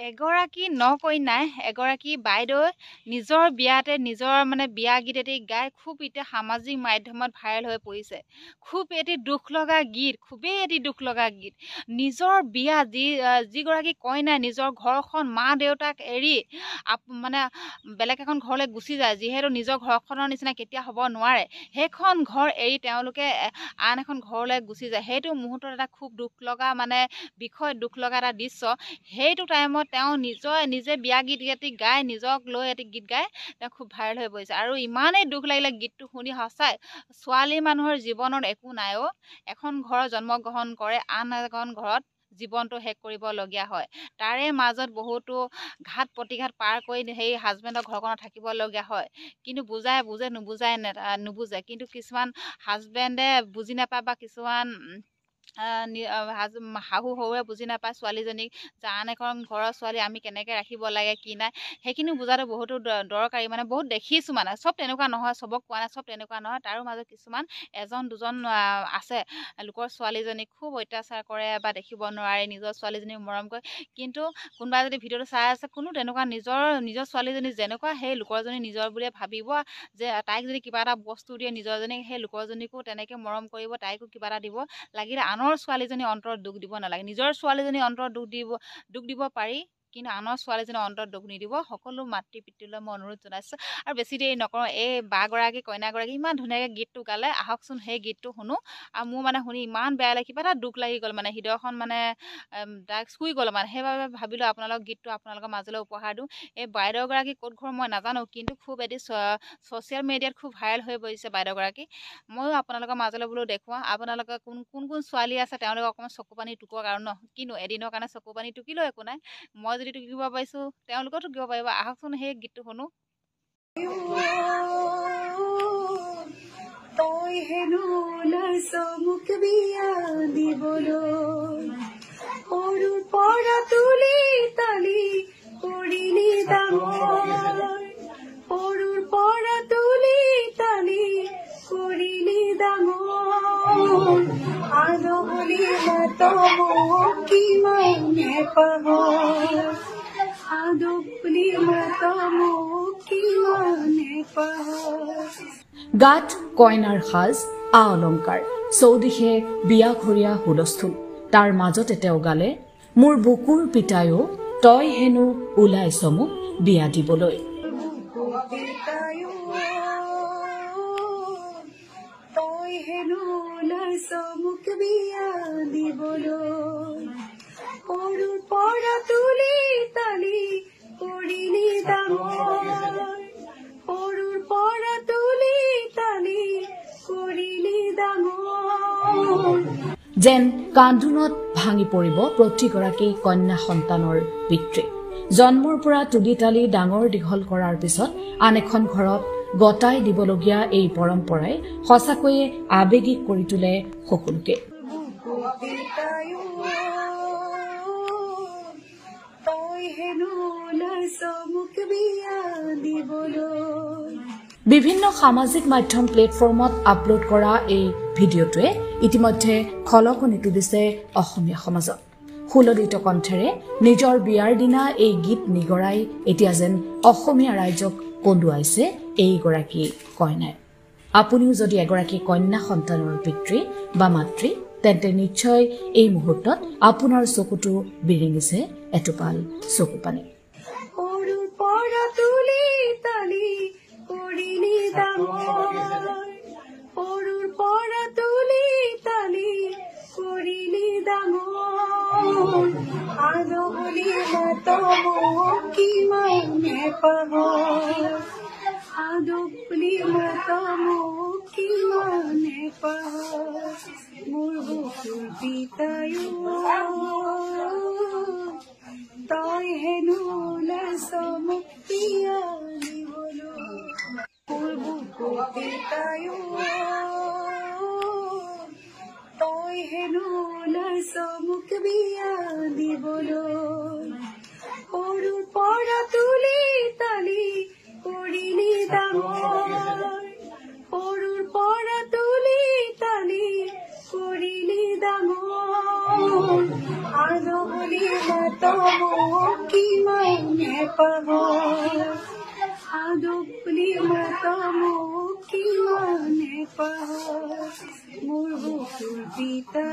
এগৰাকী নকন্যাই এগৰাকী বাইদেউ নিজৰ বিয়াতে নিজৰ মানে বিয়া গীত এটি গাই খুব এতিয়া সামাজিক মাধ্যমত ভাইৰেল হৈ পৰিছে। খুব এটি দুখ লগা গীত, খুবেই এটি দুখ লগা গীত। নিজৰ বিয়া যিগৰাকী কইনাই নিজৰ ঘৰখন মা দেউতাক এৰি মানে বেলেগ এখন ঘৰলৈ গুচি যায়, যিহেতু নিজৰ ঘৰখনৰ নিচিনা কেতিয়া হ'ব নোৱাৰে, সেইখন ঘৰ এৰি তেওঁলোকে আন এখন ঘৰলৈ গুচি যায়। সেইটো মুহূৰ্তত এটা খুব দুখ লগা মানে বিষয়, দুখ লগা এটা দৃশ্য। সেইটো টাইমত তেওঁ নিজে বিয়া গীত এটি গাই, নিজক লৈ এটি গীত গাই তেওঁ খুব ভাইৰেল হৈ পৰিছে। আৰু ইমানেই দুখ লাগিলে গীতটো শুনি, সঁচাই ছোৱালী মানুহৰ জীৱনত একো নাই অ'। এখন ঘৰত জন্মগ্ৰহণ কৰে, আন এখন ঘৰত জীৱনটো শেষ কৰিবলগীয়া হয়। তাৰে মাজত বহুতো ঘাত প্ৰতিঘাত পাৰ কৰি সেই হাজবেণ্ডৰ ঘৰখনত থাকিবলগীয়া হয়। কিন্তু নুবুজে কিন্তু কিছুমান হাজবেণ্ডে বুজি নাপায় বা কিছুমান শাহু শহুৰে বুজি নাপায় ছোৱালীজনীক, যে আন এখন ঘৰৰ ছোৱালী আমি কেনেকৈ ৰাখিব লাগে কি নাই, সেইখিনি বুজাটো বহুতো দৰকাৰী। মানে বহুত দেখিছোঁ, মানে চব তেনেকুৱা নহয়, চবক কোৱা নাই, চব তেনেকুৱা নহয়। তাৰো মাজত কিছুমান এজন দুজন আছে লোকৰ ছোৱালীজনীক খুব অত্যাচাৰ কৰে বা দেখিব নোৱাৰে, নিজৰ ছোৱালীজনীক মৰম কৰে। কিন্তু কোনোবাই যদি ভিডিঅ'টো চাই আছে, কোনো তেনেকুৱা নিজৰ ছোৱালীজনী যেনেকুৱা সেই লোকৰজনী নিজৰ বুলিয়ে ভাবিব, যে তাইক যদি কিবা এটা বস্তু দিয়ে নিজৰজনীক, সেই লোকৰজনীকো তেনেকৈ মৰম কৰিব, তাইকো কিবা এটা দিব। লাগিলে আনৰ ছোৱালীজনী অন্তৰত দুখ দিব নালাগে, নিজৰ ছোৱালীজনী অন্তৰত দুখ দিব পাৰি, কিন্তু আনৰ ছোৱালীজনীৰ অন্তৰত দুখ নিদিব। সকলো মাতৃ পিতৃলৈ মই অনুৰোধ জনাইছোঁ। আৰু বেছি দেৰি নকৰোঁ, এই বাগৰাকী কইনাগৰাকী ইমান ধুনীয়াকৈ গীতটো গালে, আহকচোন সেই গীতটো শুনো। আৰু মোৰ মানে শুনি ইমান বেয়া লাগে, কিবা এটা দুখ লাগি গ'ল, মানে হৃদয়খন মানে তাক চুই গ'ল মানে। সেইবাবে ভাবিলোঁ আপোনালোক গীতটো আপোনালোকৰ মাজলৈ উপহাৰ দিওঁ। এই বাইদেউগৰাকী ক'ত ঘৰ মই নাজানো, কিন্তু খুব এটি ছ'চিয়েল মিডিয়াত খুব ভাইৰেল হৈ পৰিছে বাইদেউগৰাকী। ময়ো আপোনালোকৰ মাজলৈ বোলো দেখুৱাওঁ, আপোনালোকে কোন ছোৱালী আছে তেওঁলোকে অকণমান চকু পানী টুকক আৰু ন, কিনো এদিনৰ কাৰণে চকু পানী টুকিলেও একো নাই। মই যদি টুকিব পাৰিছোঁ, তেওঁলোকেও টুকিব পাৰিব। আহকচোন সেই গীতটো শুনো। তই হেনো মোক বিয়া দিবলৈ সৰুৰ পৰা তুলি তালি কৰিলি ডাঙৰ, সৰুৰ পৰা তুলি তালি কৰিলি ডাঙৰ, আদবলি মাত মোক কিমানে পাহৰ, আদবলি মাত মোক কিমানে পাহৰ। গাত কইনাৰ সাজ আ অলংকাৰ, চৌদিশে বিয়া ঘৰীয়া হুলস্থুল, তাৰ মাজতে তেওঁ গালে মোৰ বুকুৰ পিতায়ো তই হেনো ওলাইছ মোক বিয়া দিবলৈ। তই হেনো ওলাইছ মোক বিয়া দিবলৈ, সৰুৰ পৰা তুলি তালি কৰিলি ডাঙৰ, সৰুৰ পৰা তুলি তালি কৰিলি ডাঙৰ। যেন কান্দোনত ভাঙি পৰিব প্ৰতিগৰাকী কন্যা সন্তানৰ পিতৃ। জন্মৰ পৰা তুলি তালি ডাঙৰ দীঘল কৰাৰ পিছত আন এখন ঘৰত গতাই দিবলগীয়া এই পৰম্পৰাই সঁচাকৈয়ে আৱেগিক কৰি তোলে সকলোকে। বিভিন্ন সামাজিক মাধ্যম প্লেটফৰ্মত আপলোড কৰা এই ভিডিঅ'টোৱে ইতিমধ্যে খলকনি তুলিছে অসমীয়া সমাজত। সুললিত কণ্ঠেৰে নিজৰ বিয়াৰ দিনা এই গীত নিগৰাই এতিয়া যেন অসমীয়া ৰাইজক কন্দুৱাইছে এইগৰাকী কইনাই। আপুনিও যদি এগৰাকী কন্যা সন্তানৰ পিতৃ বা মাতৃ, তেন্তে নিশ্চয় এই মুহূৰ্তত আপোনাৰ চকুটো বিৰিঙিছে এটোপাল চকু পানী। আদবলি মাত মোক কিমানে পাহৰ, আদবলি মাত মোক কিমানে পাহৰ, মোৰ বুকুৰ পিতায়ো তই হেনো ওলাইছ মোক বিয়া দিবলৈ, মোৰ বুকুৰ পিতায়ো তই হেনো ওলাইছ মোক বিয়া দিবলৈ, সৰুৰ পৰা তুলি তালি কৰিলি ডাঙৰ, সৰুৰ পৰা তুলি তালি কৰিলি ডাঙৰ, মাত মোক কিমানে পাহৰ সাধুক বুলি মাত মোক কিমানে পাহৰ মোৰ বুকুৰ পিতা